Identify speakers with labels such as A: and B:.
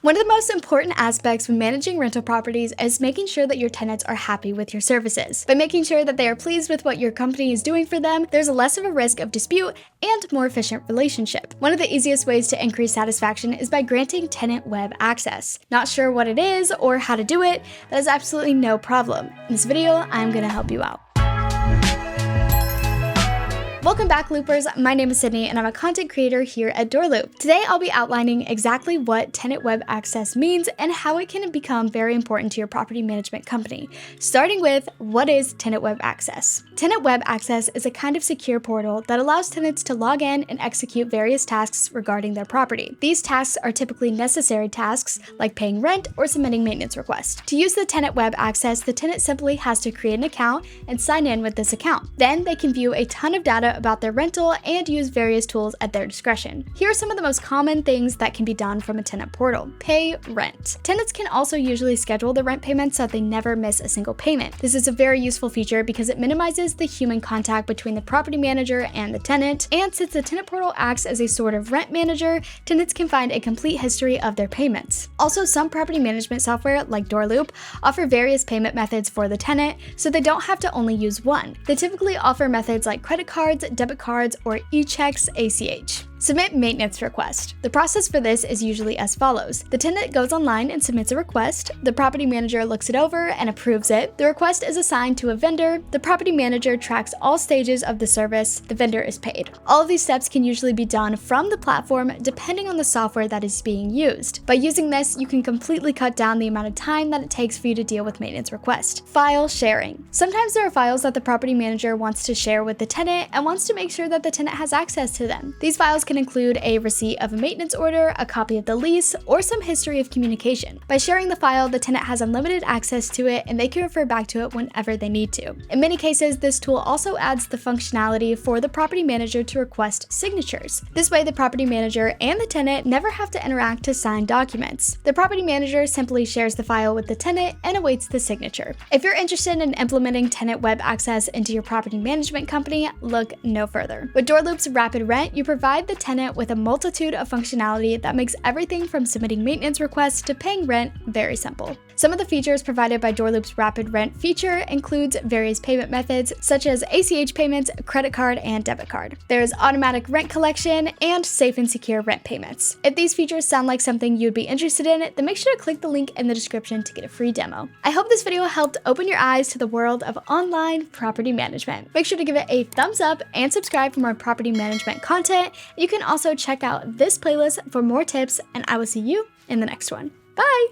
A: One of the most important aspects when managing rental properties is making sure that your tenants are happy with your services. By making sure that they are pleased with what your company is doing for them, there's less of a risk of dispute and more efficient relationship. One of the easiest ways to increase satisfaction is by granting tenant web access. Not sure what it is or how to do it? That is absolutely no problem. In this video, I'm going to help you out. Welcome back, Loopers. My name is Sydney and I'm a content creator here at DoorLoop. Today I'll be outlining exactly what tenant web access means and how it can become very important to your property management company. Starting with, what is tenant web access? Tenant web access is a kind of secure portal that allows tenants to log in and execute various tasks regarding their property. These tasks are typically necessary tasks like paying rent or submitting maintenance requests. To use the tenant web access, the tenant simply has to create an account and sign in with this account. Then they can view a ton of data about their rental and use various tools at their discretion. Here are some of the most common things that can be done from a tenant portal. Pay rent. Tenants can also usually schedule the rent payments so that they never miss a single payment. This is a very useful feature because it minimizes the human contact between the property manager and the tenant, and since the tenant portal acts as a sort of rent manager, tenants can find a complete history of their payments. Also, some property management software like DoorLoop offer various payment methods for the tenant, so they don't have to only use one. They typically offer methods like credit cards, debit cards, or e-checks ACH. Submit maintenance request. The process for this is usually as follows. The tenant goes online and submits a request. The property manager looks it over and approves it. The request is assigned to a vendor. The property manager tracks all stages of the service. The vendor is paid. All of these steps can usually be done from the platform depending on the software that is being used. By using this, you can completely cut down the amount of time that it takes for you to deal with maintenance requests. File sharing. Sometimes there are files that the property manager wants to share with the tenant and wants to make sure that the tenant has access to them. These files can include a receipt of a maintenance order, a copy of the lease, or some history of communication. By sharing the file, the tenant has unlimited access to it and they can refer back to it whenever they need to. In many cases, this tool also adds the functionality for the property manager to request signatures. This way, the property manager and the tenant never have to interact to sign documents. The property manager simply shares the file with the tenant and awaits the signature. If you're interested in implementing tenant web access into your property management company, look no further. With DoorLoop's Rapid Rent, you provide the tenant with a multitude of functionality that makes everything from submitting maintenance requests to paying rent very simple. Some of the features provided by DoorLoop's Rapid Rent feature includes various payment methods such as ACH payments, credit card, and debit card. There's automatic rent collection and safe and secure rent payments. If these features sound like something you'd be interested in, then make sure to click the link in the description to get a free demo. I hope this video helped open your eyes to the world of online property management. Make sure to give it a thumbs up and subscribe for more property management content. You can also check out this playlist for more tips, and I will see you in the next one. Bye!